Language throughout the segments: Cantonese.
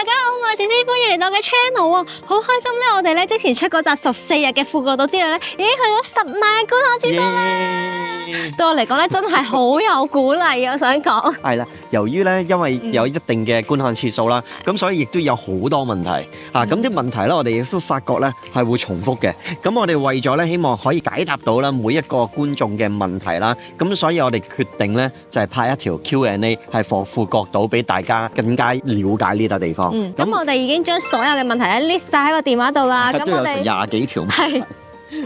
大家好，我係思思，歡迎嚟到我嘅 channel 喎，好開心咧！我哋咧之前出嗰集14日嘅富國島之旅咧，已經去咗10萬觀看次數啦。對我嚟講咧，真係好有鼓勵啊！我想講係啦，由於咧因為有一定嘅觀看次數啦，咁所以亦都有好多問題啊！咁啲問題咧，我哋亦都發覺咧係會重複嘅。咁我哋為咗咧希望可以解答到啦每一個觀眾嘅問題啦，咁所以我哋決定咧就係拍一條 Q&A 係放富國島俾大家更加了解呢笪地方。咁我哋已經將所有嘅問題咧 list 晒喺個電話度啦。咁我哋廿幾條問題。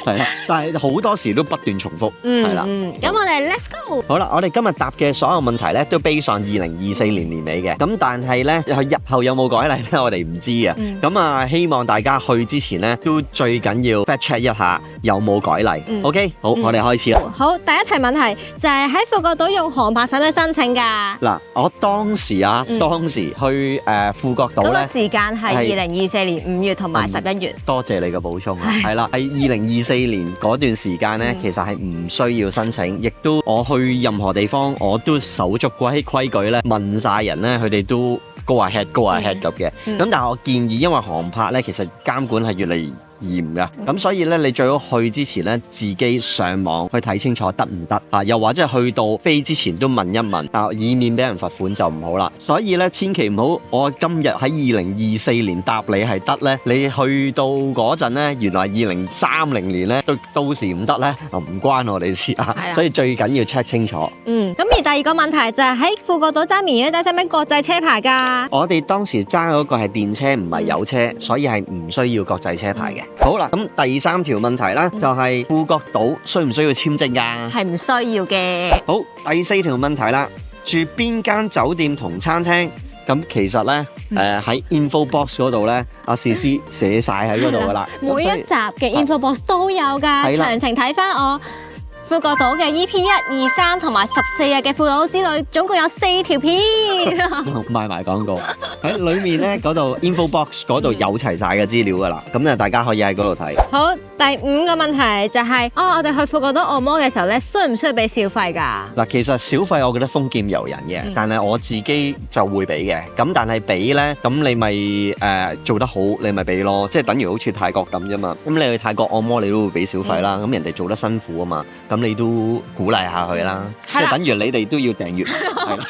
係啦，但係好多時都不斷重複，係啦。咁我哋 Let's go。好啦，我哋今日答嘅所有問題咧，都 base on 2024年年尾嘅。咁但係咧，日後有冇改例咧，我哋唔知啊。咁啊，希望大家去之前咧，都最緊要 fact check 一下有冇改例。OK， 好，我哋開始啦。好，第一題問題就係喺富國島用航拍使唔使申請㗎？嗱，我當時去富國島咧，嗰個時間係2024年5月同埋11月。多謝你嘅補充啊。係啦，喺2024年嗰段時間咧，其實係唔需要申請，亦都我去任何地方我都守足規矩咧，問晒人咧，佢哋都go ahead 咁嘅。咁但係我建議，因為航拍咧，其實監管係越嚟越嚴噶，咁所以咧，你最好去之前咧，自己上網去睇清楚得唔得啊？又或者係去到飛之前都問一問啊，以免俾人罰款就唔好啦。所以咧，千祈唔好我今日喺2024年答你係得咧，你去到嗰陣咧，原來2030年咧到時唔得咧，唔關我哋事啊。所以最緊要 check 清楚。咁而第二個問題就係喺富國島揸綿羊仔使唔使國際車牌㗎？我哋當時揸嗰個係電車，唔係油車，所以係唔需要國際車牌嘅。好啦，咁第3條問題啦，就係富國島需唔需要簽證㗎？係唔需要嘅。好，第4條問題啦，住邊間酒店同餐廳？咁其實咧，喺 info box 嗰度咧，阿思思寫晒喺嗰度噶啦。每一集嘅 info box 都有㗎，詳情睇翻我富國島嘅 EP 1、2、3同埋14日嘅富國島之旅，總共有4條片。賣埋廣告喺裏面咧，嗰度 info box 嗰度有齊晒嘅資料噶啦，咁咧大家可以喺嗰度睇。好，第5個問題就係，我哋去富國島按摩嘅時候咧，需唔需要俾小費㗎？嗱，其實小費我覺得豐儉由人嘅，但係我自己就會俾嘅。咁但係俾咧，咁你咪做得好，你咪俾咯，即係等於好似泰國咁啫嘛。咁你去泰國按摩，你都會俾小費啦。咁人哋做得辛苦啊嘛，咁你都鼓勵下佢啦。即係等於你哋都要訂閱，係啦。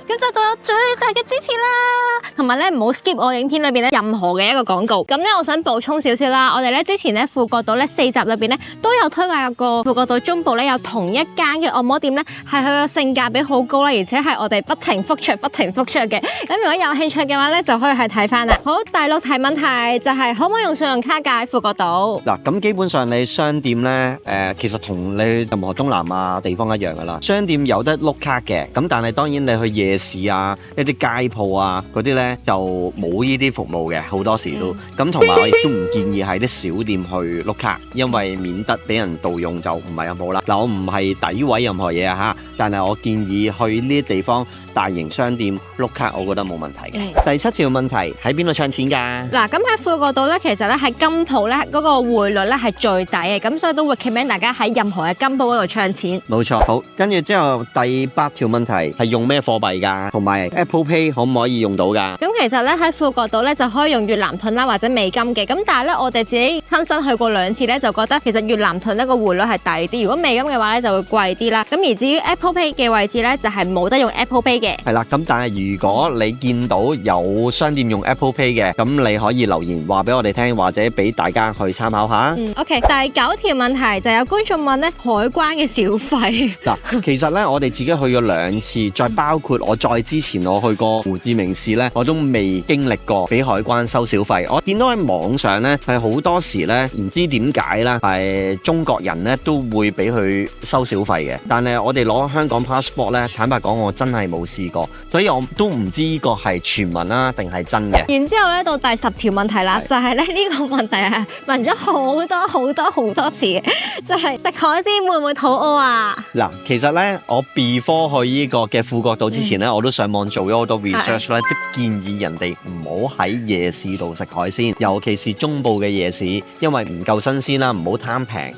咁就到有最大嘅支持啦，同埋咧唔好 skip 我影片裏邊咧任何嘅一個廣告。咁咧我想補充少少啦，我哋咧之前咧富國島咧4集裏邊咧都有推介過富國島中部咧有同一間嘅按摩店咧係佢個性價比好高啦，而且係我哋不停復出嘅。咁如果有興趣嘅話咧就可以去睇翻啦。好，第6題問題就係可唔可以用信用卡㗎喺富國島？嗱，咁基本上你商店咧其實同你任何東南亞地方一樣噶啦，商店有得碌卡嘅，咁但係當然你去夜市啊，一啲街鋪啊嗰啲咧就冇呢啲服務嘅，好多時都咁。同埋我亦都唔建議喺啲小店去碌卡，因為免得俾人盜用就唔係咁好啦。嗱，我唔係詆毀任何嘢啊嚇，但係我建議去呢啲地方大型商店碌卡，我覺得冇問題嘅。第7條問題喺邊度唱錢㗎？嗱，咁喺富國島咧，其實咧喺金鋪咧嗰個匯率咧係最抵嘅，咁所以都會 recommend 大家喺任何嘅金鋪嗰度唱錢。冇錯，好，跟住之後第8條問題係用咩貨幣㗎？同埋 Apple Pay 可唔可以用到㗎？咁其實咧喺富國島咧就可以用越南盾啦或者美金嘅，咁但係咧我哋自己親身去過2次咧，就覺得其實越南盾呢個匯率係抵啲，如果美金嘅話咧就會貴啲啦。咁而至於 Apple Pay 嘅位置咧就係冇得用 Apple Pay 嘅。係啦，咁但係如果你見到有商店用 Apple Pay 嘅，咁你可以留言話俾我哋聽，或者俾大家去參考下。OK， 第9條問題就有觀眾問咧海關嘅小費。嗱，其實咧我哋自己去咗2次，再包括我再之前我去過胡志明市咧，我都未經歷過俾海關收小費。我見到喺網上咧係好多時咧唔知點解啦，係中國人咧都會俾佢收小費嘅。但係我哋攞香港 passport 咧，坦白講我真係冇試過，所以我都唔知呢個係傳聞啦定係真嘅。然之後咧到第10條問題啦，就係咧呢個問題係問咗好多次嘅，就係食海鮮會唔會肚餓啊？嗱，其實咧我 before 去呢個嘅富國島之前咧，我都上網做咗好多 research 咧，即建議人哋唔好喺夜市度食海鮮，尤其是中部嘅夜市，因為唔夠新鮮啦，唔好貪平。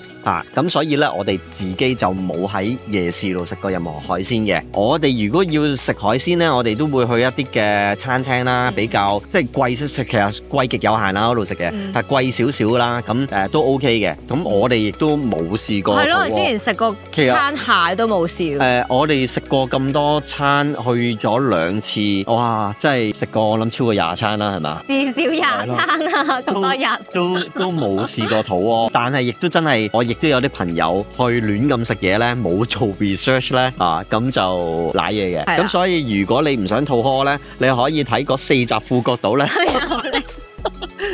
咁所以咧，我哋自己就冇喺夜市度食過任何海鮮嘅。我哋如果要食海鮮咧，我哋都會去一啲嘅餐廳啦，比較即係貴少少，其實貴極有限啦嗰度食嘅，但係貴少少啦，咁都 OK 嘅。咁我哋亦都冇試過。係咯，你之前食過餐蟹都冇試。我哋食過咁多餐，去咗2次，哇！真係食過我諗超過20餐啦，係嘛？至少20餐啦，咁多日都冇試過肚屙，但係亦都真係我亦都有啲朋友去亂咁食嘢咧，冇做 research 咧咁就瀨嘢嘅。咁所以如果你唔想肚屙咧，你可以睇嗰4集富國島咧。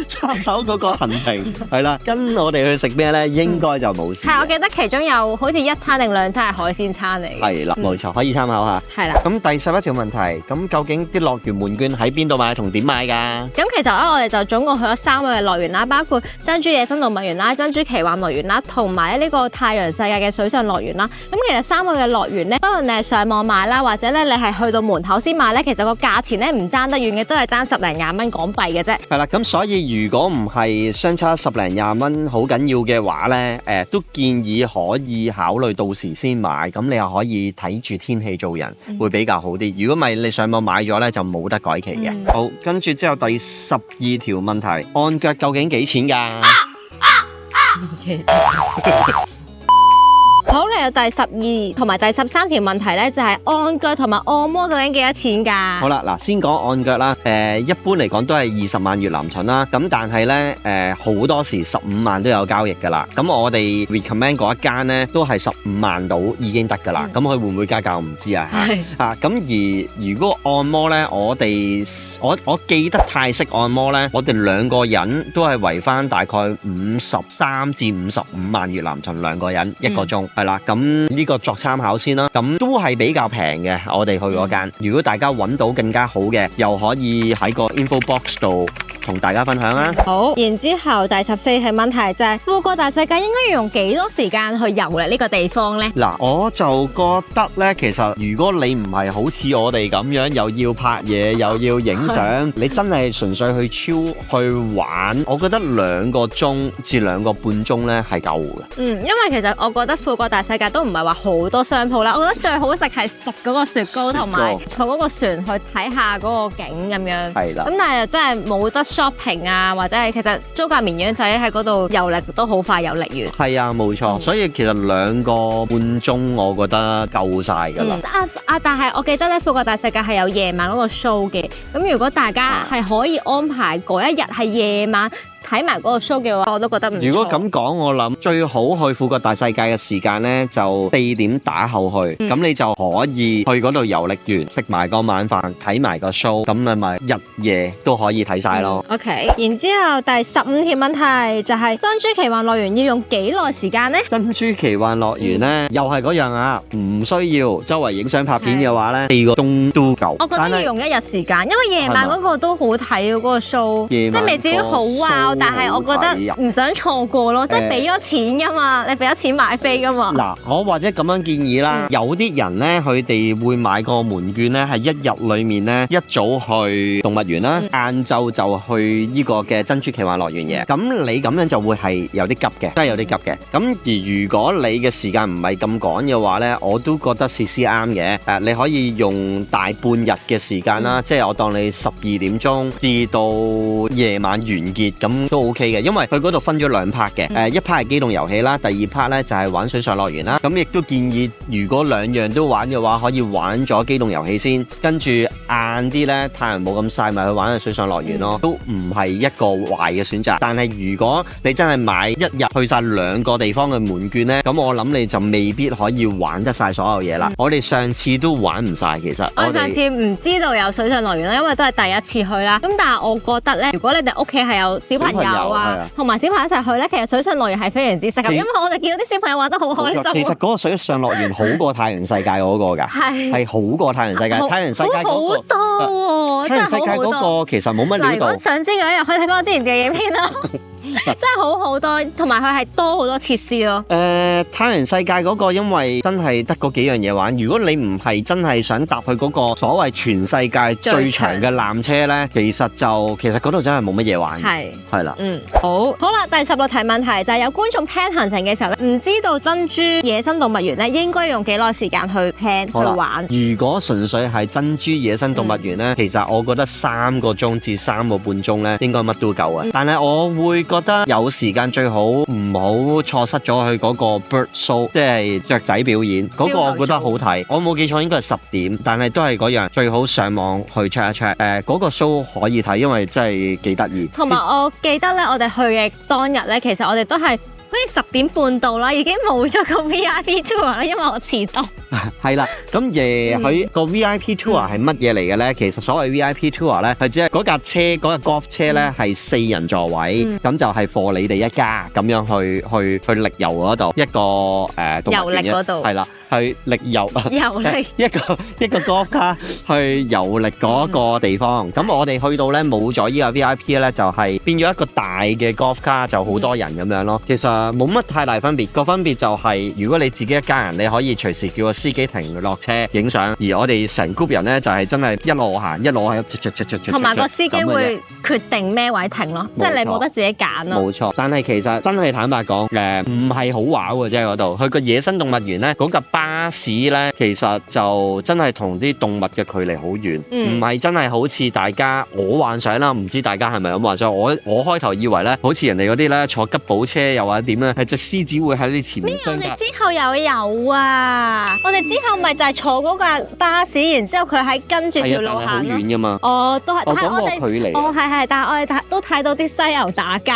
參考嗰個行程係啦，跟我哋去食咩咧，應該就冇事。係，我記得其中有好似1餐定2餐係海鮮餐嚟嘅。係啦，冇錯，可以參考下。係啦。咁第11條問題，咁究竟啲樂園門券喺邊度買同點買㗎？咁其實咧，我哋就總共去咗3個嘅樂園啦，包括珍珠野生動物園啦、珍珠奇幻樂園啦，同埋呢個太陽世界嘅水上樂園啦。咁其實3個嘅樂園咧，不論你係上網買啦，或者咧你係去到門口先買咧，其實個價錢咧唔爭得遠嘅，都係爭10零20蚊港幣嘅啫。係啦，咁所以如果唔係相差10零20蚊好緊要嘅話咧，都建議可以考慮到時先買，咁你又可以睇住天氣做人，會比較好啲。如果唔係你上網買咗咧，就冇得改期嘅。好，跟住之後第12條問題，按腳究竟幾錢㗎？好，嚟到第12同埋第13條問題咧，就係按腳同埋按摩究竟幾多錢㗎？好啦，嗱，先講按腳啦。一般嚟講都係20萬越南盾啦。咁但係咧，好多時15萬都有交易㗎啦。咁我哋 recommend 嗰一間咧，都係15萬到已經得㗎啦。咁佢會唔會加價我唔知啊。咁而如果按摩咧，我記得泰式按摩咧，我哋2個人都係圍翻大概53至55萬越南盾2個人1個鐘。係啦，咁呢個作參考先啦。咁都係比較平嘅，我哋去嗰間。如果大家揾到更加好嘅，又可以喺個 info box 度同大家分享啦。好，然之後第14條問題就係富國大世界應該要用幾多時間去遊歷呢個地方呢？嗱，我就覺得呢，其實如果你唔係好似我哋咁樣，又要拍嘢又要影相，你真係純粹去超去玩，我覺得2個鐘至2個半鐘呢係夠嘅。因為其實我覺得富國大世界都唔係話好多商鋪啦，我覺得最好食係食嗰個雪糕同埋坐嗰個船去睇下嗰個景咁樣。係啦。咁但係又真係冇得 shopping 啊，或者係其實租架綿羊仔喺嗰度遊歷都好快遊歷完。係啊，冇錯。所以其實2個半鐘我覺得夠晒㗎啦。但係我記得咧，富國大世界係有夜晚嗰個 show 嘅。咁如果大家係可以安排嗰一日係夜晚睇埋嗰個 show 嘅話，我都覺得唔錯。如果咁講，我諗最好去富國大世界嘅時間呢，就4點打後去，咁你就可以去嗰度遊歷完，食埋個晚飯，睇埋個 show，咁你咪日夜都可以睇晒咯。OK， 然之後第15條問題就係珍珠奇幻樂園要用幾耐時間呢？珍珠奇幻樂園呢，又係嗰樣啊，唔需要周圍影相拍片嘅話呢，4個鐘都夠。我覺得要用1日時間，因為夜晚嗰個都好睇嗰個 show，即係未至於好 wow。但係我覺得唔想錯過咯，即係俾咗錢㗎嘛，你俾咗錢買飛㗎嘛。嗱，我或者咁樣建議啦，有啲人咧，佢哋會買個門券咧，係1日裡面咧一早去動物園啦，晏晝就去呢個嘅珍珠奇幻樂園嘅。咁你咁樣就會係有啲急嘅，真係有啲急嘅。咁而如果你嘅時間唔係咁趕嘅話咧，我都覺得試啱嘅。你可以用大半日嘅時間啦，即係我當你12點鐘至到夜晚完結，咁都 OK 嘅，因為佢嗰度分咗2 part 嘅，一 part 係機動遊戲啦，第2 part 咧就係玩水上樂園啦。咁亦都建議，如果2樣都玩嘅話，可以玩咗機動遊戲先，跟住晏啲咧太陽冇咁曬，咪去玩下水上樂園咯，都唔係一個壞嘅選擇。但係如果你真係買1日去晒2個地方嘅門券咧，咁我諗你就未必可以玩得晒所有嘢啦。我哋上次都玩唔晒，其實我上次唔知道有水上樂園啦，因為都係第一次去啦。咁但係我覺得咧，如果你哋屋企係有小朋友啊，同埋小朋友一齊去咧，其實水上樂園係非常之適合，因為我哋見到啲小朋友玩得好開心。其實嗰個水上樂園好過太陽世界嗰個㗎，係好過太陽世界。太陽世界嗰個好多喎，太陽世界嗰個其實冇乜料到。如果想知嘅話，可以睇翻我之前嘅影片啦。真係好多，同埋佢係多好多設施咯。太陽世界嗰個因為真係得嗰幾樣嘢玩，如果你唔係真係想搭去嗰個所謂全世界最長嘅纜車咧，其實嗰度真係冇乜嘢玩。係啦。好啦，第16題問題就係有觀眾 plan 行程嘅時候咧，唔知道珍珠野生動物園咧應該用幾耐時間去 plan 去玩。如果純粹係珍珠野生動物園咧，其實我覺得3個鐘至3個半鐘咧應該乜都夠啊。但係我會覺得有時間最好唔好錯失咗去嗰個 bird show， 即係雀仔表演嗰個，我覺得好睇。我冇記錯應該係10點，但係都係嗰樣，最好上網去 check 一 check。嗰個 show 可以睇，因為真係幾得意。同埋我記得咧，我哋去嘅當日咧，其實我哋都係好似10點半到啦，已經冇咗個 VIP tour 啦，因為我遲到。係啦，咁佢個 VIP tour 係乜嘢嚟嘅咧？其實所謂 VIP tour 咧，係只係嗰架golf 車咧係4人座位，咁就係 for 你哋一家咁樣去歷遊嗰度一個動物園嗰度，係啦，去歷遊歷一個 golf car 去遊歷嗰個地方。咁我哋去到咧冇咗呢個 VIP 咧，就係變咗一個大嘅 golf car，就好多人咁樣咯。其實冇乜太大分別，個分別就係如果你自己一家人，你可以隨時叫個司機停落車影相，而我哋成 group 人咧就係真係一路行一路係，同埋個司機會決定咩位停咯，即係你冇得自己揀咯。冇錯，但係其實真係坦白講，唔係好玩嘅啫嗰度。去個野生動物園咧，嗰架巴士咧，其實就真係同啲動物嘅距離好遠，唔係真係好似大家我幻想啦，唔知大家係咪咁幻想？我開頭以為咧，好似人哋嗰啲咧坐吉普車又或者點咧，係隻獅子會喺你前面。我哋之後又有啊！我哋之後咪就係坐嗰架巴士，然之後佢喺跟住條路行咯。好遠噶嘛？哦，都係。我講個距離。哦，係，但係我哋都睇到啲犀牛打交。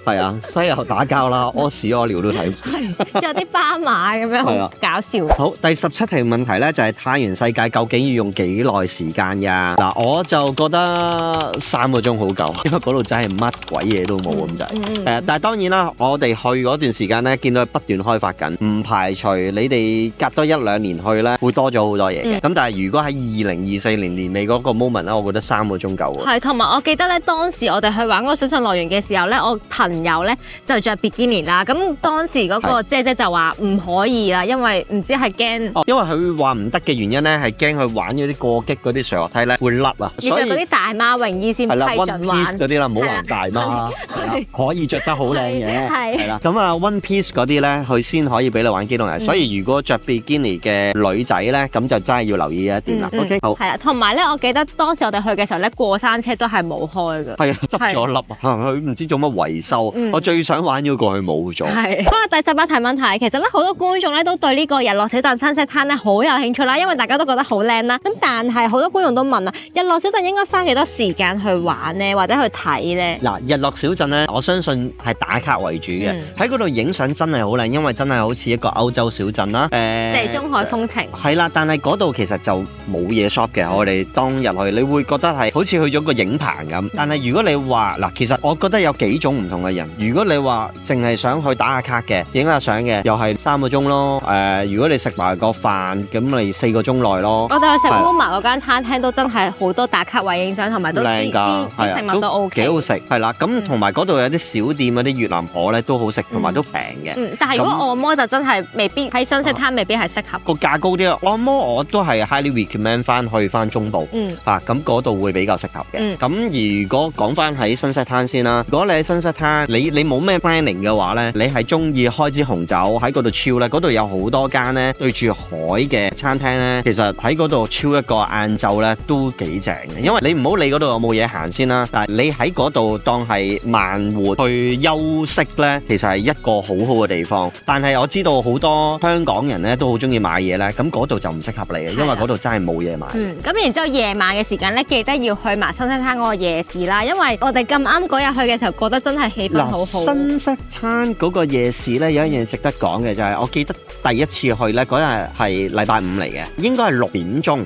係啊，犀牛打交啦，屙屎屙尿都睇。仲有啲斑馬咁樣，好搞笑。好，第17題問題咧就係太原世界究竟要用幾耐時間呀？嗱，我就覺得3個鐘好夠，因為嗰度真係乜鬼嘢都冇咁滯。但係當然啦，我哋去嗰段時間咧，見到佢不斷開發緊，唔排除你哋隔多1-2年去咧，會多咗好多嘢嘅。咁但係如果喺2024年年尾嗰個 moment 咧，我覺得3個鐘夠。係，同埋我記得咧，當時我哋去玩嗰個水上樂園嘅時候咧，我朋友咧就着比基尼啦。咁當時嗰個姐姐就話唔可以啦，因為唔知係驚。因為佢話唔得嘅原因咧，係驚佢玩嗰啲過激嗰啲上滑梯咧會甩啊。要着到啲大媽泳衣先批准玩。One Piece 嗰啲啦，唔好話大媽，可以着得好靚嘅。係啦，咁啊 One Piece 嗰啲咧，佢先可以俾你玩機動人。所以如果着比基尼嘅女仔咧，咁就真係要留意一點啦。OK， 好。係啊，同埋咧，我記得當時我哋去嘅時候咧，過山車都係冇開㗎。係啊，執咗粒啊，佢唔知做乜維修。我最想玩嗰個佢冇咗。係。好啦，第18題問題，其實咧好多觀眾咧都對呢個日落小鎮 Sunset Town 咧好有興趣啦，因為大家都覺得好靚啦。咁但係好多觀眾都問啊，日落小鎮應該花幾多時間去玩呢，或者去睇咧？嗱，日落小鎮咧，我相信係打卡為主嘅，喺嗰度影相真係好靚，因為真係好似一個歐洲小鎮啦。地中海風情。係啦，但係嗰度其實就冇嘢 shop 嘅。我哋當日去，你會覺得係好似去咗個影棚咁。但係如果你話嗱，其實我覺得有幾種唔同嘅人。如果你話淨係想去打下卡嘅、影下相嘅，又係3個鐘咯。如果你食埋個飯，咁你4個鐘內咯。我哋去食 Wuma 嗰間餐廳都真係好多打卡位影相，同埋都靚㗎，啲食物都 OK，幾好食。係啦，咁同埋嗰度有啲小店嗰啲越南河咧都好食，同埋都平嘅。但係如果按摩就真係未必喺Sunset Town未必係適合。個價高啲咯，按摩我都係 highly recommend 翻中部。咁嗰度會比較適合嘅。咁如果講翻喺Sunset Town先啦，如果你喺Sunset Town，你冇咩 planning 嘅話咧，你係中意開支紅酒喺嗰度 chill 咧，嗰度有好多間咧對住海嘅餐廳咧，其實喺嗰度 chill一個晏晝咧都幾正嘅。因為你唔好理嗰度有冇嘢行先啦，但係你喺嗰度當係慢活去休息咧，其實係一個好好嘅地方。但係我知道好多香港人咧都好中意買嘢咧，咁嗰度就唔適合你嘅，因為嗰度真係冇嘢買。咁然之後夜晚嘅時間咧，記得要去埋Sunset Town嗰個夜市啦，因為我哋咁啱嗰日去嘅時候，覺得真係氣氛好好。Sunset Town嗰個夜市咧有一樣值得講嘅就係，我記得第一次去咧嗰日係禮拜5嚟嘅，應該係6點鐘。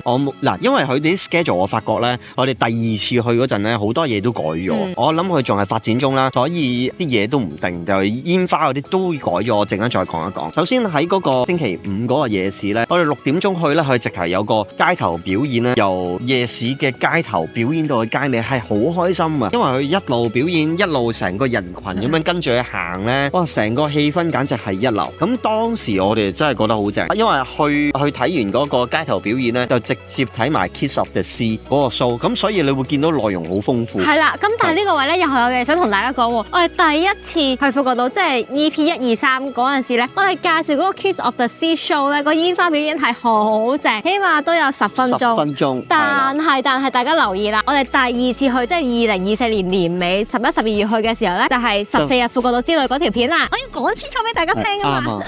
因為佢哋啲 schedule 我發覺咧，我哋第2次去嗰陣咧好多嘢都改咗。我諗佢仲係發展中啦，所以啲嘢都唔定，就係煙花嗰啲都改咗。我陣間再講一講。首先喺嗰個星期5嗰個夜市咧，我哋6點鐘去咧，佢直頭有個街頭表演咧，由夜市嘅街頭表演到去街尾，係好好開心啊，因為佢一路表演，一路成個人群咁樣跟住佢行咧，哇！成個氣氛簡直係一流。咁當時我哋真係覺得好正，因為去睇完嗰個街頭表演咧，就直接睇埋 Kiss of the Sea 嗰個 show， 咁所以你會見到內容好豐富。係啦，咁但係呢個位咧又係有嘢想同大家講喎，我哋第一次去富國島，即係 EP 123嗰陣時咧，我哋介紹嗰個 Kiss of the Sea show 咧，個煙花表演係好正，起碼都有10分鐘。10分鐘。但係大家留意啦，我哋第二次去即係2024年年尾11、12月去嘅時候咧，就係14日富國島之旅嗰條片啦。我要講清楚俾大家聽啊嘛。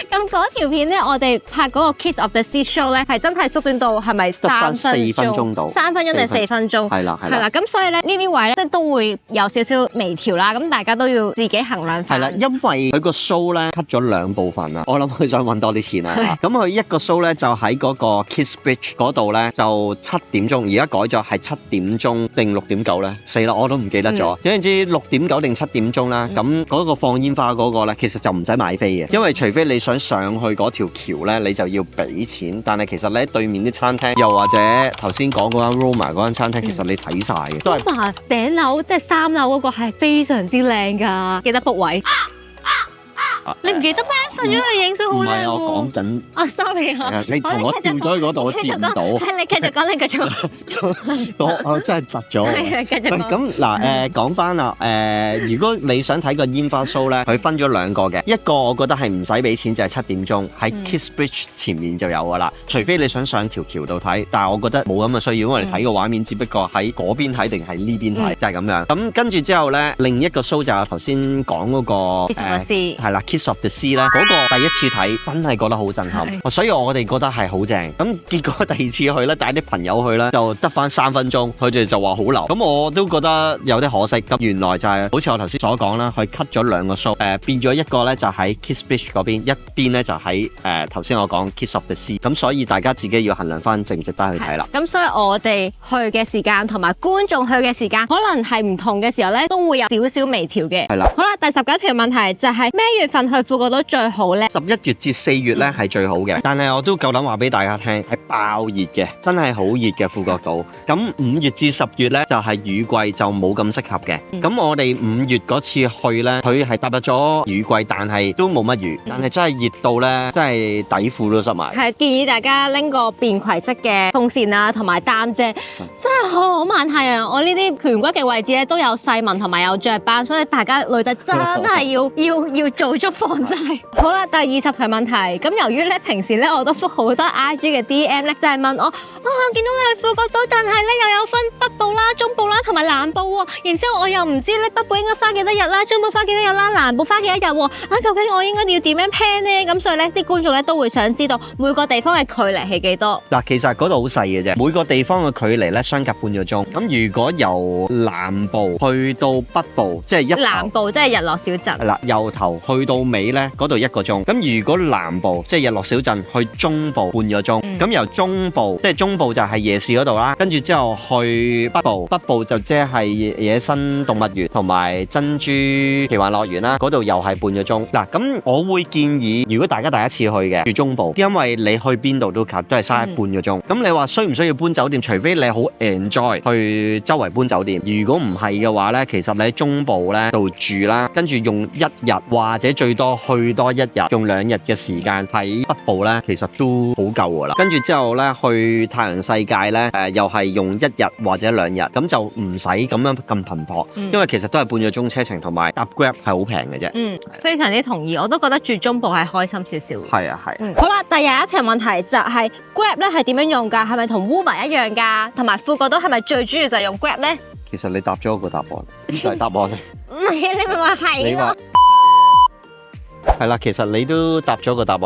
咁嗰條片咧，我哋拍嗰個 Kiss of the Sea show 咧，係真係縮短到係咪3分鐘到？3分鐘定4分鐘？係啦。咁所以咧呢啲位咧，即係都會有少少微調啦。咁大家都要自己衡量翻。係啦，因為佢個 show 咧 cut 咗2部分啦，我諗佢想揾多啲錢啦。咁佢一個 show 咧就喺嗰個 Kiss Bridge 嗰度咧，就7點鐘，而家改咗係7點鐘定6點9咧，死啦我都唔記得咗。總之6點9定7點鐘啦。咁嗰個放煙花嗰個咧，其實就唔使買飛嘅，因為除非你想上去嗰條橋咧，你就要俾錢。但係其實咧對面啲餐廳，又或者頭先講嗰間 Roma 嗰間餐廳，其實你睇晒嘅。都係Roma頂樓即係3樓嗰個係非常之靚㗎，記得 book 位。你唔記得咩？上咗去影相好靚喎。唔係我講緊。sorry 你同我跳咗去嗰度，我接唔到。係你繼續講，你繼續。我真係窒咗。係繼續講。咁嗱講翻啦如果你想睇個煙花 show 咧，佢分咗2個嘅，一個我覺得係唔使俾錢，就係7點鐘喺 Kiss Bridge 前面就有㗎啦。除非你想上條橋度睇，但係我覺得冇咁嘅需要，因為你睇個畫面只不過喺嗰邊睇定係呢邊睇，就係咁樣。咁跟住之後咧，另一個 show 就係頭先講嗰個係啦。Kiss of the Sea 咧，嗰個第一次睇真係覺得好震撼，所以我哋覺得係好正。咁結果第二次去咧，帶啲朋友去咧，就得翻3分鐘，佢哋就話好流。咁我都覺得有啲可惜。咁原來就係好似我頭先所講啦，佢 cut 咗2個 show，變咗一個咧就喺 Kiss Beach 嗰邊，一邊咧就喺頭先我講 Kiss of the Sea。咁所以大家自己要衡量翻值唔值得去睇啦。咁所以我哋去嘅時間同埋觀眾去嘅時間，可能係唔同嘅時候咧，都會有少少微調嘅。係啦。好啦，第19條問題就係咩月份去富國島最好咧？11月至4月咧係最好嘅，但係我都夠膽話俾大家聽，係爆熱嘅，真係好熱嘅富國島。咁5月至10月咧就係雨季，就冇咁適合嘅。咁我哋5月嗰次去咧，佢係踏入咗雨季，但係都冇乜雨，但係真係熱到咧，真係底褲都濕埋。係建議大家拎個便攜式嘅風扇啊，同埋擔遮，真係好猛係啊！我呢啲盆骨嘅位置咧都有細紋同埋有雀斑，所以大家女仔真係要做足防曬。好啦，第20條問題，咁由於咧平時咧我都覆好多 IG 嘅 DM 咧，就係問我見到你去富國島，但係咧又有分北部啦、中部啦同埋南部喎，然之後我又唔知咧北部應該花幾多日啦，中部花幾多日啦，南部花幾多日喎，究竟我應該要點樣 plan 呢？咁所以咧啲觀眾咧都會想知道每個地方嘅距離係幾多。嗱，其實嗰度好細嘅啫，每個地方嘅距離咧相隔半個鐘。咁如果由南部去到北部，即係南部即係日落小鎮。係啦，由頭去到尾咧，嗰度1個鐘。咁如果南部即係日落小鎮去中部半個鐘。咁由中部即係中部就係夜市嗰度啦，跟住之後去北部，北部就即係野生動物園同埋珍珠奇幻樂園啦，嗰度又係半個鐘。嗱，咁我會建議，如果大家第一次去嘅住中部，因為你去邊度都近，都係嘥半個鐘。咁你話需唔需要搬酒店？除非你好 enjoy 去周圍搬酒店，如果唔係嘅話咧，其實你喺中部咧度住啦，跟住用1日或者最多去多1日，用2日嘅時間喺北部咧，其實都好夠噶啦。跟住之後咧去太陽世界咧，又係用1日或者2日，咁就唔使咁樣咁頻撲，因為其實都係半個鐘車程，同埋搭 Grab 係好平嘅啫。非常之同意，我都覺得住中部係開心少少。係啊係。好啦，第21條問題就係 Grab 咧係點樣用㗎？係咪同 Uber 一樣㗎？同埋富國島係咪最主要就係用 Grab 咧？其實你答咗個答案，呢個係答案咧。唔係啊，你咪話係咯。係啦，其實你都答咗個答案，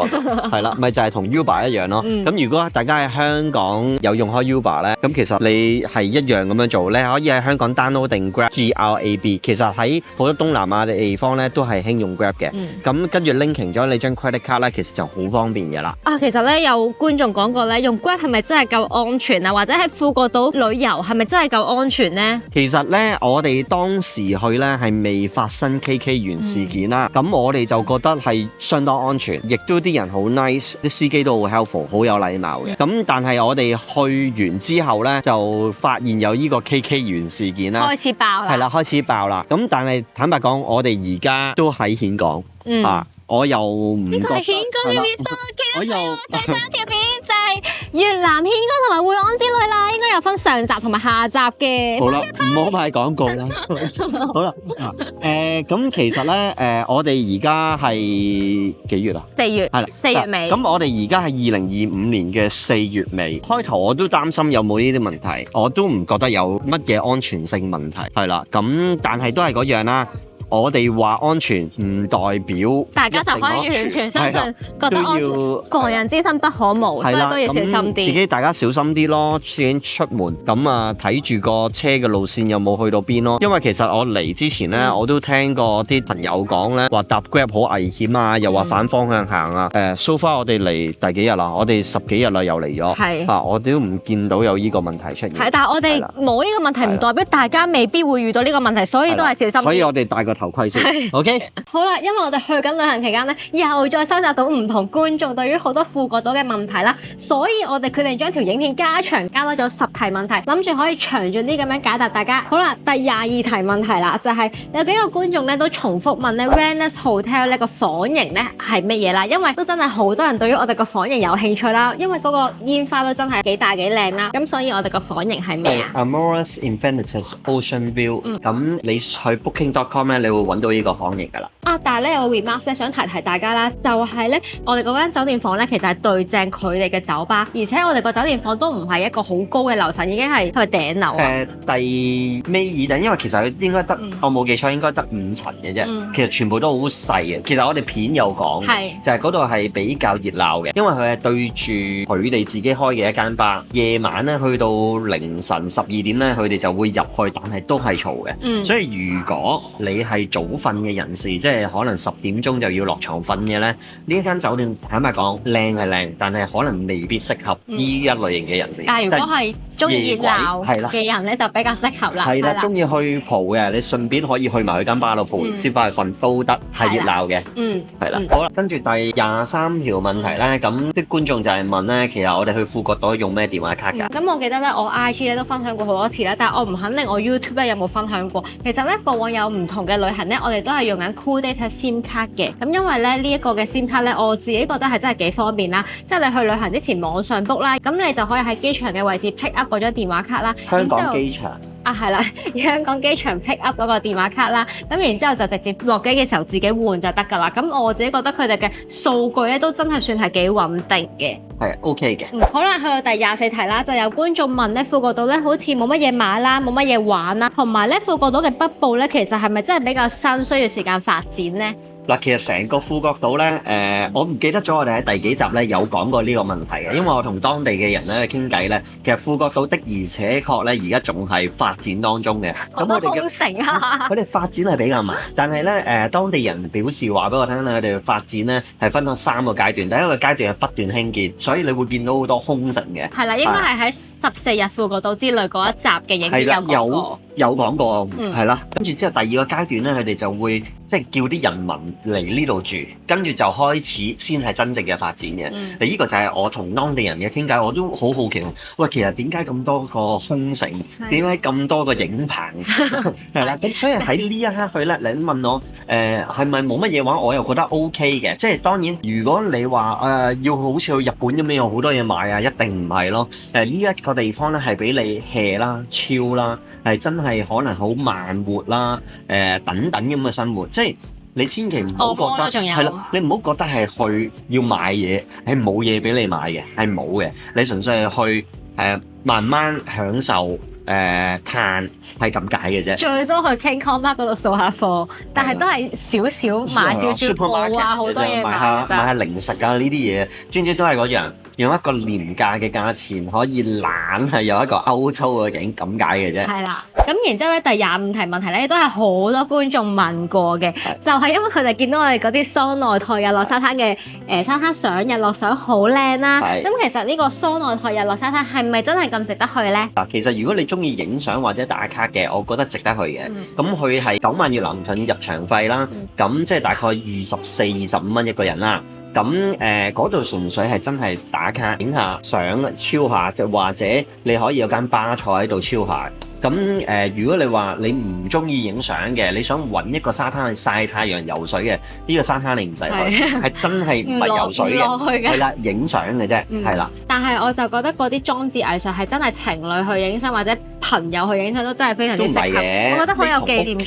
係啦，咪就係同 Uber 一樣咯。咁如果大家喺香港有用開 Uber 咧，咁其實你係一樣咁樣做咧，可以喺香港 download 定 Grab，Grab。其實喺好多東南亞嘅地方咧，都係興用 Grab 嘅。咁跟住 linking 咗你張 credit card 咧，其實就好方便嘅啦。其實咧有觀眾講過咧，用 Grab 係咪真係夠安全啊？或者喺富國島旅遊係咪真係夠安全呢？其實咧，我哋當時去咧係未發生 KK 園事件啦，咁我哋就覺得係相當安全，亦都啲人好 nice， 啲司機都好 helpful， 好有禮貌嘅。咁但係我哋去完之後呢，就發現有呢個 KK 園事件啦，開始爆啦，係啦，開始爆啦。咁但係坦白講，我哋而家都喺峴港啊。我又唔覺得，呢個係峴港嘅 resort， 記得睇我最新一條片就係越南峴港同埋會安之旅啦，應該有分上集同埋下集嘅。好啦，唔好賣廣告啦。好啦，咁其實咧，我哋而家係幾月啊？4月，係啦，4月尾。咁我哋而家係2025年嘅4月尾。開頭我都擔心有冇呢啲問題，我都唔覺得有乜嘢安全性問題，係啦。咁但係都係嗰樣啦。我哋話安全唔代表大家就可以完全相信，覺得安全，防人之心不可無，所以都要小心啲。自己大家小心啲咯，先出門咁啊，睇住個車嘅路線有冇去到邊咯。因為其實我嚟之前咧，我都聽過啲朋友講咧，話搭 Grab 好危險啊，又話反方向行啊。so far 我哋嚟第幾日啦？我哋10幾日啦，又嚟咗。係我哋都唔見到有呢個問題出現。係，但係我哋冇呢個問題，唔代表大家未必會遇到呢個問題，所以都係小心啲。所以我哋戴個頭盔先，OK。好啦，因為我哋去緊旅行期間咧，又再收集到唔同觀眾對於好多富國島嘅問題啦，所以我哋決定將條影片加長，加多咗10題問題，諗住可以詳盡啲咁樣解答大家。好啦，第22題問題啦，就係有幾個觀眾咧都重複問咧 Venus Hotel 呢個房型咧係乜嘢啦？因為都真係好多人對於我哋個房型有興趣啦，因為嗰個煙花都真係幾大幾靚啦，咁所以我哋個房型係咩啊？Amoros Infinitus Ocean View。咁你去 Booking.com 咧，你會揾到呢個房型噶啦。但係咧有 remark 咧想提提大家啦，就係咧我哋嗰間酒店房咧其實係對正佢哋嘅酒吧，而且我哋個酒店房都唔係一個好高嘅樓層，已經係咪頂樓啊？第尾二頂，因為其實應該得我冇記錯應該得5層嘅啫，其實全部都好細嘅。其實我哋片有講，就係嗰度係比較熱鬧嘅，因為佢係對住佢哋自己開嘅一間吧。夜晚咧去到凌晨12點咧，佢哋就會入去，但係都係嘈嘅。所以如果你係早瞓嘅人士，即係可能10點鐘就要落床瞓嘅咧，呢一間酒店坦白講靚係靚，但係可能未必適合呢一類型嘅人士。但係如果係中意熱鬧嘅人咧，就比較適合啦。係啦，中意去蒲嘅，你順便可以去埋佢間吧度蒲，先翻去瞓都得，係熱鬧嘅。係啦。好啦，跟住第23條問題咧，咁啲觀眾就係問咧，其實我哋去富國島用咩電話卡㗎？咁我記得咧，我 IG 咧都分享過好多次啦，但係我唔肯定我 YouTube 咧有冇分享過。其實咧過往有唔同嘅旅行咧，我哋都係用緊 Cool Data SIM 卡嘅。咁因為咧呢一個嘅 SIM 卡咧，我自己覺得係真係幾方便啦。即係你去旅行之前網上 book 啦，咁你就可以喺機場嘅位置 pick up 嗰張電話卡啦。香港機場係啦，香港機場 pick up 嗰個電話卡啦。咁然之後就直接落機嘅時候自己換就得㗎啦。咁我自己覺得佢哋嘅數據咧都真係算係幾穩定嘅。係 OK 嘅。好啦，去到第24題啦，就有觀眾問咧，富國島咧好似冇乜嘢買啦，冇乜嘢玩啦，同埋咧富國島嘅北部咧，其實係咪真係比較新，需要時間發展咧？嗱，其實成個富國島咧，我唔記得咗我哋喺第幾集咧有講過呢個問題嘅，因為我同當地嘅人咧傾偈咧，其實富國島的而且確咧而家仲係發展當中嘅。咁我哋佢哋發展係比較慢，但係咧當地人表示話俾我聽咧，佢哋發展咧係分咗3個階段，第一個階段係不斷興建，所以你會見到好多空城嘅。係啦，應該係喺14日富國島之類嗰一集嘅影片有講過。有講過，係啦。跟住之後第2個階段咧，佢哋就會即係叫啲人民嚟呢度住，跟住就開始先係真正嘅發展嘅。呢個就係我同當地人嘅傾偈，我都好好奇。喂，其實點解咁多個空城？點解咁多個影棚？係啦，咁所以喺呢一刻去咧，你問我係咪冇乜嘢玩？我又覺得 OK 嘅。即係當然，如果你話要好似去日本咁樣有好多嘢買啊，一定唔係咯。呢一個地方咧係俾你 hea 啦、chill 啦，係真係可能好慢活啦，等等咁嘅生活，即係你千祈唔好覺得係啦，你唔好覺得係去要買嘢，係冇嘢俾你買嘅，係冇嘅，你純粹係去慢慢享受嘆係咁解嘅啫。最多去 King Kong Park 嗰度掃下貨，但係都係少少買少少貨啊，好多嘢買下零食啊呢啲嘢，總之都係嗰樣。用一個廉價嘅價錢可以懶係有一個歐洲嘅景咁解嘅啫。係啦，咁然之後咧，第25題問題咧，都係好多觀眾問過嘅，就係因為佢哋見到我哋嗰啲桑奈托日落沙灘嘅沙灘相、日落相好靚啦。咁其實呢個桑奈托日落沙灘係咪真係咁值得去咧？嗱，其實如果你中意影相或者打卡嘅，我覺得值得去嘅。咁佢係9萬越南盾入場費啦，咁即係大概24-25蚊一個人啦。咁嗰度純粹係真係打卡影下相超下，或者你可以有間吧坐喺度超下。咁如果你話你唔中意影相嘅，你想揾一個沙灘去曬太陽游水嘅，呢個沙灘你唔使去，係真係唔係游水嘅，係啦，影相嘅啫，係啦。但係我就覺得嗰啲裝置藝術係真係情侶去影相或者朋友去影相都真係非常之適合，我覺得好有紀念。屋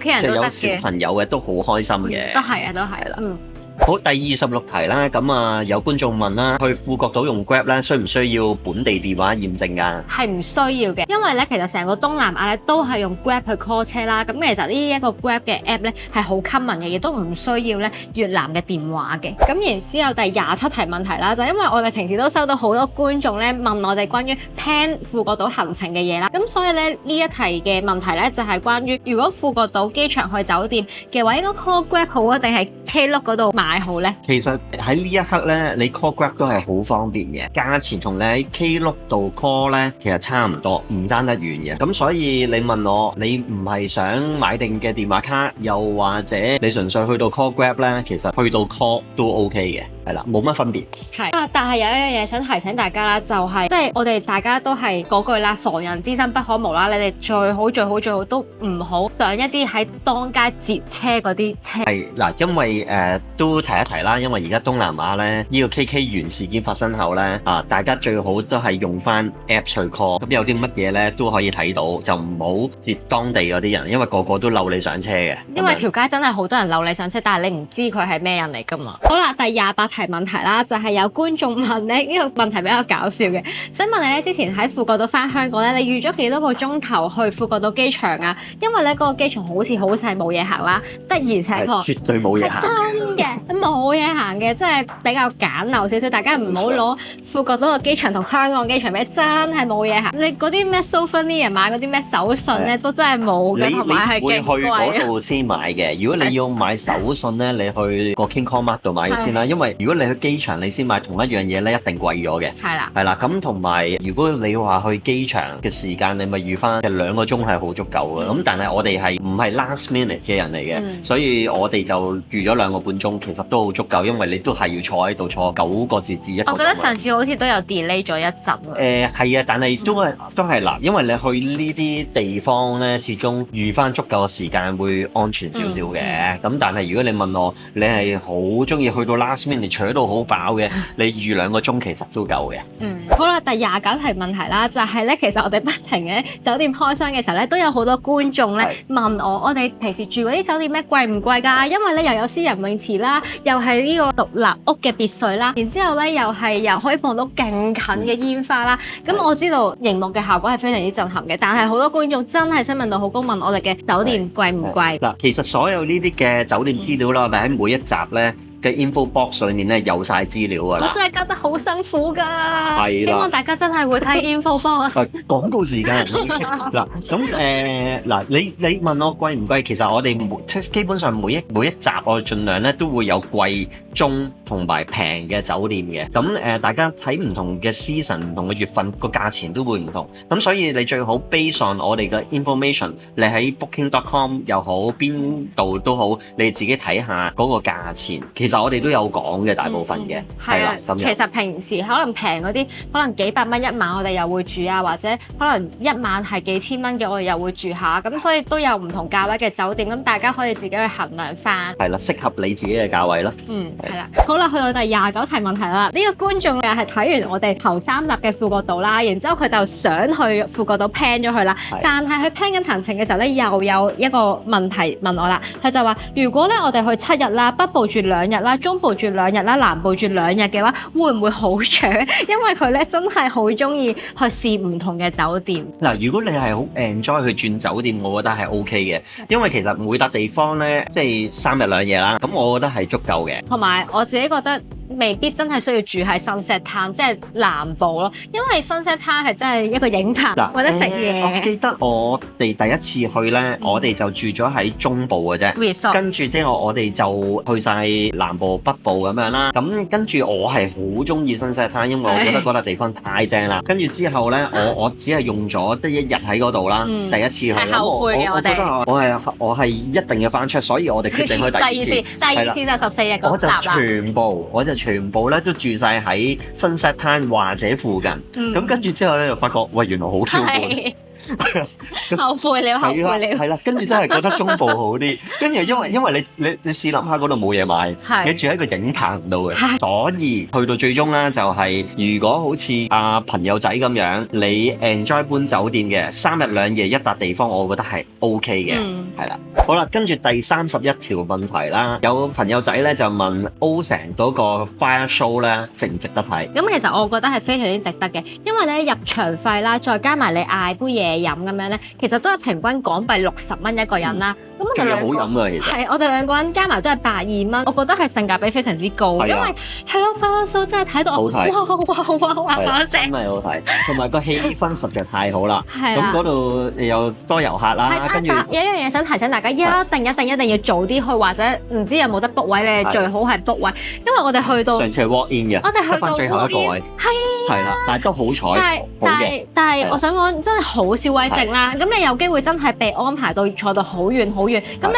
企人都得嘅，有小朋友嘅都好開心嘅，都係啊，都係啦。好，第26題啦，咁啊有觀眾問啦，去富國島用 Grab 咧，需唔需要本地電話驗證㗎？係唔需要嘅，因為咧其實成個東南亞咧都係用 Grab 去 call 車啦。咁其實呢一個 Grab 嘅 app 咧係好 common 嘅，亦都唔需要咧越南嘅電話嘅。咁然之後第27題問題啦，就因為我哋平時都收到好多觀眾咧問我哋關於 plan 富國島行程嘅嘢啦，咁所以咧呢一題嘅問題咧就係關於如果富國島機場去酒店嘅話，應該 call Grab 好啊，定係 Klook 嗰度買好咧？其實喺呢一刻咧，你 call Grab 都係好方便嘅，價錢同你喺 Klook 度 call 咧，其實差唔多，唔爭得遠嘅。咁所以你問我，你唔係想買定嘅電話卡，又或者你純粹去到 call Grab 咧，其實去到 call 都 OK 嘅，係啦，冇乜分別。係但係有一樣嘢想提醒大家啦，就係即係我哋大家都係嗰句啦，防人之心不可無啦。你哋最好都唔好上一啲喺當街截車嗰啲車。係嗱，因為都提一提啦，因為而家東南亞咧呢個 KK 園事件發生後咧大家最好都係用翻 app 去 call，咁有啲乜嘢咧都可以睇到，就唔好截當地嗰啲人，因為個個都溜你上車嘅。因為條街真係好多人溜你上車，但係你唔知佢係咩人嚟噶嘛。好啦，第28題問題啦，就係有觀眾問咧，呢個問題比較搞笑嘅，想問你咧，之前喺富國島翻香港咧，你預咗幾多個鐘頭去富國島機場啊？因為咧嗰個機場好似好細，冇嘢行啦，得而且確絕對冇嘢行，真嘅冇嘢行嘅，即係比較簡陋少少。大家唔好攞富國島個機場同香港機場比，真係冇嘢行。你嗰啲咩 souvenir 買嗰啲咩手信咧，都真係冇嘅，同埋係勁貴。你會去嗰度先買嘅。如果你要買手信咧，你去個 King Kong Mart 度買先啦。因為如果你去機場你先買同一樣嘢咧，一定貴咗嘅。係啦，咁同埋如果你話去機場嘅時間，你咪預翻2個鐘係好足夠嘅。咁但係我哋係唔係 last minute 嘅人嚟嘅，所以我哋就預咗2個半鐘，其實都好足夠，因為你都係要坐喺度坐9個字至1個鐘。我覺得上次好似都有 delay 咗一陣。係啊，但係都係嗱，因為你去呢啲地方咧，始終預翻足夠嘅時間會安全少少嘅。咁但係如果你問我，你係好中意去到 last minute 坐到好飽嘅，你預2個鐘其實都夠嘅。好啦，第29題問題啦，就係咧，其實我哋不停嘅酒店開箱嘅時候咧，都有好多觀眾咧問我哋平時住嗰啲酒店咧貴唔貴㗎？因為咧又有私人泳池啦，又係呢個獨立屋嘅別墅啦，然之後咧又可以望到勁近嘅煙花啦。咁我知道熒幕嘅效果係非常之震撼嘅，但係好多觀眾真係想問到好高，問我哋嘅酒店貴唔貴？嗱，其實所有呢啲嘅酒店資料啦，我哋喺每一集咧嘅 info box 裏面咧有晒資料㗎啦。我真係覺得好辛苦㗎，希望大家真係會睇 info box。廣告時間嗱，咁嗱，你問我貴唔貴？其實我哋基本上每一集我哋盡量咧都會有貴、中同埋平嘅酒店嘅。咁大家睇唔同嘅 season、唔同嘅月份個價錢都會唔同。咁所以你最好 base on 我哋嘅 information，你喺 booking.com 又好，邊度都好，你自己睇下嗰個價錢。其實我哋都有講嘅大部分嘅，係啦。其實平時可能平嗰啲，可能幾百蚊一晚，我哋又會住啊，或者可能一晚係幾千蚊嘅，我哋又會住下。咁所以都有唔同價位嘅酒店，咁大家可以自己去衡量翻。係啦，適合你自己嘅價位啦。係啦。好啦，去到第29題問題啦。呢個觀眾又係睇完我哋頭3集嘅富國島啦，然之後佢就想去富國島 plan 咗佢啦。但係佢 plan 緊行程嘅時候咧，又有一個問題問我啦。佢就話：如果咧我哋去7日啦，北部住2日啦，中部住2日啦，南部住2日嘅話，會唔會好長？因為佢咧真係好中意去試唔同嘅酒店。嗱，如果你係好 enjoy 去轉酒店，我覺得係 OK 嘅，因為其實每笪地方咧，即係3日2夜啦，咁我覺得係足夠嘅。同埋我自己己覺得未必真係需要住喺 Sunset Town， 即係南部咯，因為 Sunset Town 係真係一個影壇或者食嘢。我記得我哋第一次去咧，我哋就住咗喺中部嘅啫。Resort 跟住之後我哋就去晒南部、北部咁樣啦。咁跟住我係好中意 Sunset Town，因為我覺得嗰笪地方太正啦。跟住之後咧，我只係用咗得一日喺嗰度啦。第一次去，係後悔嘅我哋。我係一定要翻出，所以我哋決定去第二次。第二次就14日嗰集啦。我就全部咧都住晒喺 Sunset Town 或者附近。咁跟住之後咧就發覺，喂，原來好挑戰。後悔了。係啦，跟住真係覺得中部好啲。跟住因為你試諗下嗰度冇嘢買，你住喺個影棚度嘅，所以去到最終咧就係，如果好似阿朋友仔咁樣，你 enjoy 搬酒店嘅3日2夜一笪地方，我覺得係 OK 嘅，係啦。好啦，跟住第31條問題啦，有朋友仔咧就問 O 城嗰個 fire show 咧值唔值得睇？咁其實我覺得係非常之值得嘅，因為咧入場費啦，再加埋你嗌杯嘢飲咁樣咧，其實都係平均港幣60蚊一個人啦。咁我哋兩個好飲啊，其實係我哋兩個人加埋都係120蚊，我覺得係性價比非常之高，因為係咯 fire show 真係睇到好睇，哇真係好睇，同埋個氣氛實在太好啦。咁嗰度又多遊客啦，跟住有一樣嘢想提醒大家，一定要早啲去，或者唔知有冇得 book 位，你最好係 book 位，因為我哋去到上次係 walk in 嘅，我哋去到最後一個位係啦，但係都好彩，但係我想講真係好少位剩啦，咁你有機會真係被安排到坐到好遠，咁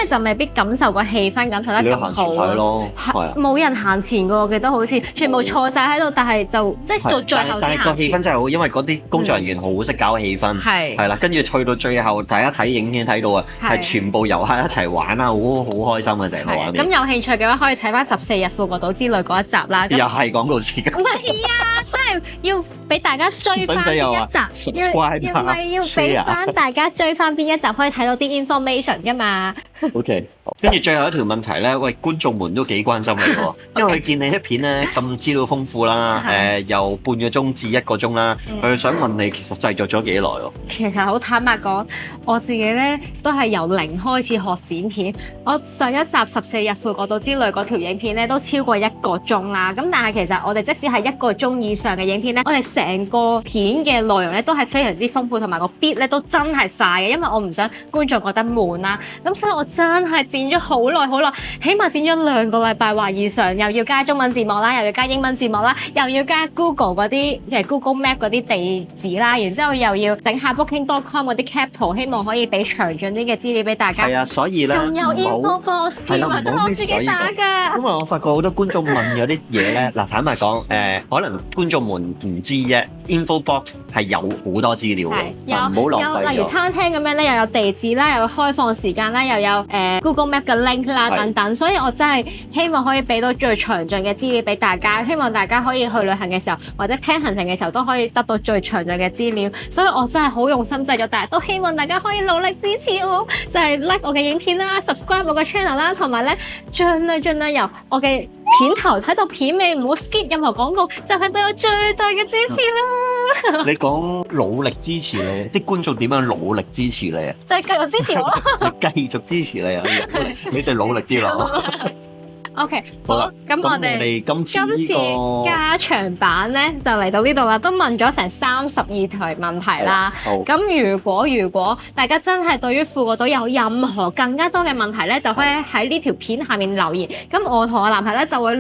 你就未必感受個氣氛，感受得咁好咯。冇人行前㗎，我記得好似全部坐晒喺度，但係就即係到最後先行前。但係個氣氛真係好，因為嗰啲工作人員好識搞氣氛，係啦，跟住去到最後大家睇影片睇到啊，係全部遊客一齊玩啊，好開心啊，成個畫面。咁有興趣嘅話，可以睇翻14日富國島之旅嗰一集啦。又係廣告時間。唔係啊，真係要俾大家追翻邊一集，要俾翻大家追翻邊一集，可以睇到啲 information 㗎嘛。OK， 跟住最後一條問題咧，喂，觀眾們都幾關心你喎，因為佢見你啲片咧咁資料豐富啦，由半個鐘至1個鐘啦，佢想問你其實製作咗幾耐喎？其實好坦白講，我自己咧都係由零開始學剪片。我上一集14日富國島之旅嗰條影片咧都超過1個鐘啦。咁但係其實我哋即使係1個鐘以上嘅影片咧，我哋成個片嘅內容咧都係非常之豐富，同埋個 beat 咧都真係快嘅，因為我唔想觀眾覺得悶啦。咁所以我真係剪咗好耐，起碼剪咗2個禮拜或以上，又要加中文字幕啦，又要加英文字幕啦，又要加 Google 嗰啲Google Map 嗰啲地址啦，然之後又要整下 Booking.com 嗰啲 cap 圖，希望可以俾詳盡啲嘅資料俾大家。係啊，所以咧，仲有 info box 添啊，都我自己打㗎。因為我發覺好多觀眾問有啲嘢咧，嗱坦白講，可能觀眾們唔知啫 ，info box 係有好多資料嘅，唔好浪費咗。例如餐廳咁樣咧，又有地址啦，又有開放時間啦，又有Google Map 嘅 link 啦等等，所以我真係希望可以俾到最詳盡嘅資料俾大家，希望大家可以去旅行嘅時候或者 plan 行程嘅時候都可以得到最詳盡嘅資料，所以我真係好用心製作，但係都希望大家可以努力支持我，就係 like 我嘅影片啦 ，subscribe 我嘅 channel 啦，同埋咧盡量由我嘅片頭睇到片尾，唔好 skip 任何廣告，就係對我最大嘅支持啦。你講努力支持你，啲觀眾點樣努力支持你啊？就係繼續支持我咯。繼續支持你啊！你哋努力啲咯。OK， 好，咁我哋今次加長版咧就嚟到呢度啦，都問咗成32題問題啦。咁如果大家真係對於富國島有任何更加多嘅問題咧，就可以喺呢條片下面留言。咁我同我男朋友咧就會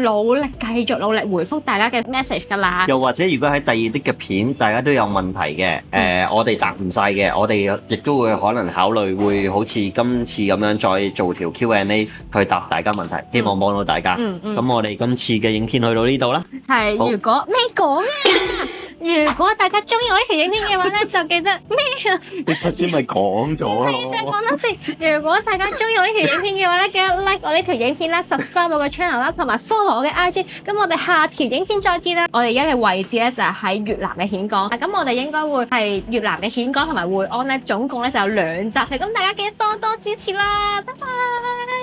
繼續努力回覆大家嘅 message 噶啦。又或者如果喺第二啲嘅片大家都有問題嘅，我哋答唔晒嘅，我哋亦都會可能考慮會好似今次咁樣再做條 Q&A 去答大家問題，希望幫到大家。咁我哋今次嘅影片去到呢度啦。係，如果咩講啊？如果大家中意我呢條影片嘅話咧，就記得咩啊？你頭先咪講咗咯。再講多次，如果大家中意我呢條影片嘅話咧，記得 like 我呢條影片啦 ，subscribe 我個 channel 啦，同埋 follow 我嘅 IG。咁我哋下條影片再見啦。我哋而家嘅位置咧就係喺越南嘅峴港。咁我哋應該會係越南嘅峴港同埋會安咧，總共咧就有2集嘅。咁大家記得多多支持啦，拜拜。